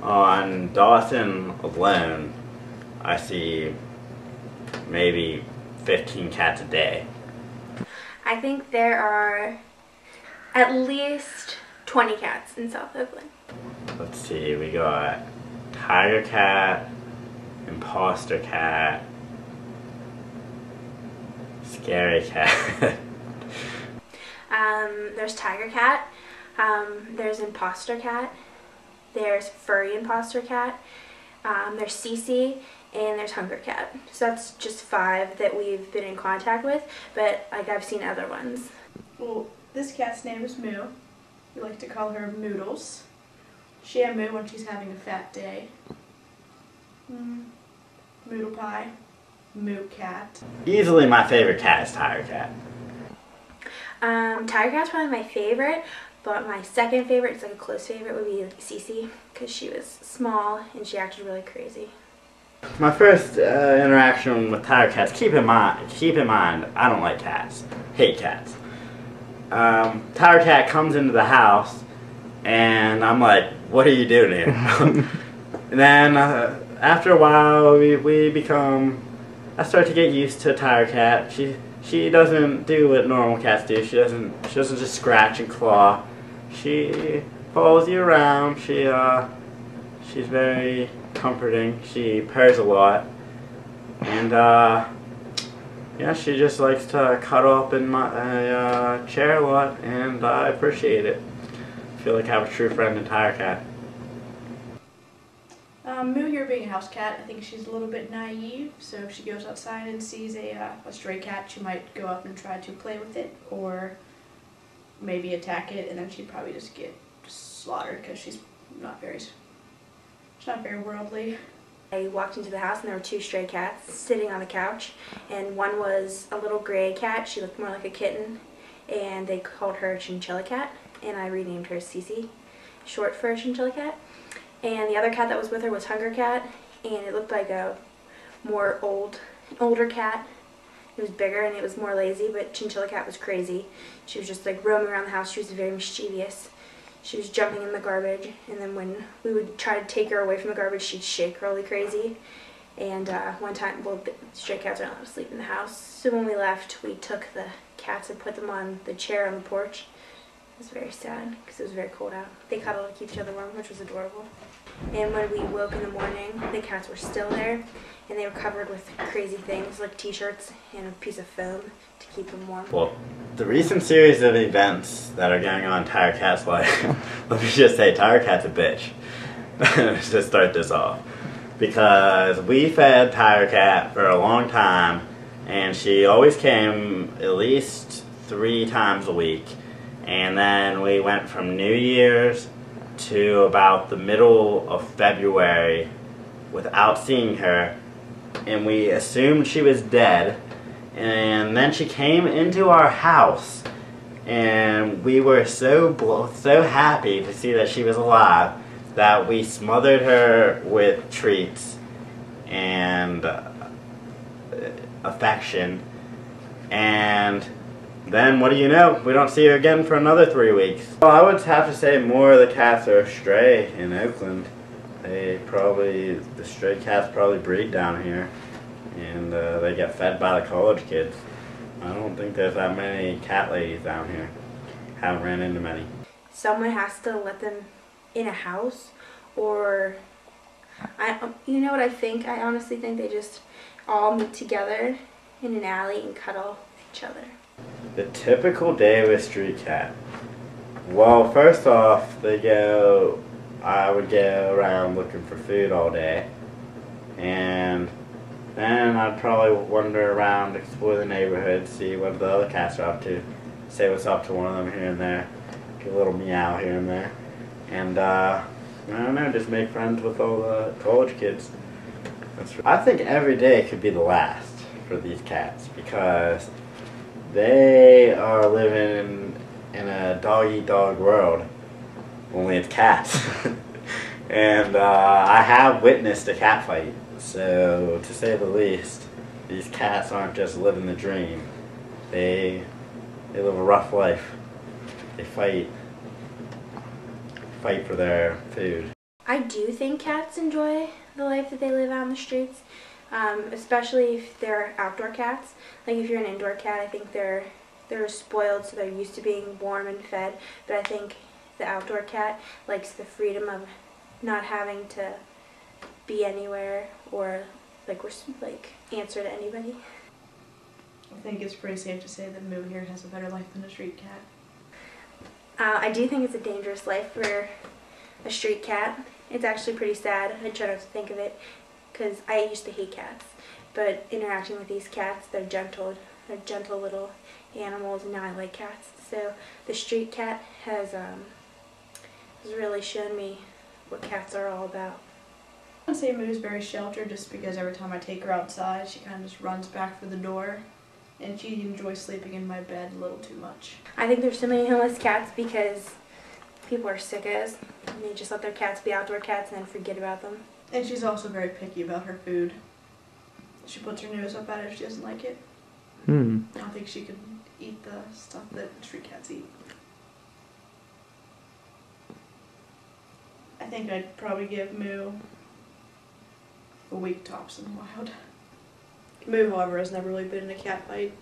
On Dawson alone, I see maybe 15 cats a day. I think there are at least 20 cats in South Oakland. Let's see, we got tiger cat, imposter cat, scary cat. There's tiger cat, there's imposter cat, there's furry imposter cat, there's Cece, and there's hunger cat. So that's just 5 that we've been in contact with, but like I've seen other ones. Well, this cat's name is Moo. We like to call her Moodles. She had Moo when she's having a fat day. Moodle pie. Moo cat. Easily my favorite cat is tiger cat. Tiger cat's probably my favorite, but my second favorite, it's like a close favorite, would be Cece, because she was small and she acted really crazy. My first interaction with tiger cats, keep in mind, I don't like cats. Hate cats. Tiger cat comes into the house and I'm like, what are you doing here? And then after a while I start to get used to tiger cat. She doesn't do what normal cats do. She doesn't just scratch and claw. She follows you around. She's very comforting. She purrs a lot, and yeah, she just likes to cuddle up in my chair a lot, and I appreciate it. I feel like I have a true friend in tiger cat. Moo here being a house cat, I think she's a little bit naive, so if she goes outside and sees a stray cat, she might go up and try to play with it, or maybe attack it, and then she'd probably just get slaughtered because she's not very worldly. I walked into the house and there were 2 stray cats sitting on the couch, and one was a little gray cat. She looked more like a kitten, and they called her Chinchilla Cat, and I renamed her Cece, short for Chinchilla Cat. And the other cat that was with her was Hunger Cat, and it looked like a more older cat. It was bigger and it was more lazy, but Chinchilla Cat was crazy. She was just like roaming around the house. She was very mischievous. She was jumping in the garbage, and then when we would try to take her away from the garbage, she'd shake really crazy. And one time, well, the stray cats are not allowed to sleep in the house, so when we left, we took the cats and put them on the chair on the porch. It was very sad because it was very cold out. They cuddled to keep each other warm, which was adorable. And when we woke in the morning, the cats were still there, and they were covered with crazy things like t-shirts and a piece of foam to keep them warm. Well, the recent series of events that are going on in tiger cat's life, let me just say, tiger cat's a bitch. Let's just start this off. Because we fed tiger cat for a long time, and she always came at least 3 times a week. And then we went from New Year's to about the middle of February without seeing her, and we assumed she was dead. And then she came into our house, and we were so happy to see that she was alive that we smothered her with treats and affection, and then, what do you know, we don't see her again for another 3 weeks. Well, I would have to say more of the cats are stray in Oakland. The stray cats probably breed down here, and they get fed by the college kids. I don't think there's that many cat ladies down here. Haven't ran into many. Someone has to let them in a house, or, you know what I think? I honestly think they just all meet together in an alley and cuddle with each other. The typical day with a street cat. Well, first off, I would go around looking for food all day, and then I'd probably wander around, explore the neighborhood, see what the other cats are up to, say what's up to one of them here and there, get a little meow here and there, and I don't know, just make friends with all the college kids. I think every day could be the last for these cats, because they are living in a dog-eat-dog world, only it's cats. And I have witnessed a cat fight, so to say the least, these cats aren't just living the dream. They live a rough life. They fight for their food. I do think cats enjoy the life that they live out in the streets, especially if they're outdoor cats. Like if you're an indoor cat, I think they're spoiled, so they're used to being warm and fed. But I think the outdoor cat likes the freedom of not having to be anywhere or like answer to anybody. I think it's pretty safe to say that Moo here has a better life than a street cat. I do think it's a dangerous life for a street cat. It's actually pretty sad. I try not to think of it because I used to hate cats. But interacting with these cats, they're gentle little animals, and now I like cats. So the street cat has really shown me what cats are all about. I would say Moo's very sheltered just because every time I take her outside, she kind of just runs back for the door. And she enjoys sleeping in my bed a little too much. I think there's so many homeless cats because people are sickos and they just let their cats be outdoor cats and then forget about them. And she's also very picky about her food. She puts her nose up at it if she doesn't like it. I don't think she could eat the stuff that street cats eat. I think I'd probably give Moo a week tops in the wild. Moo, however, has never really been in a cat fight.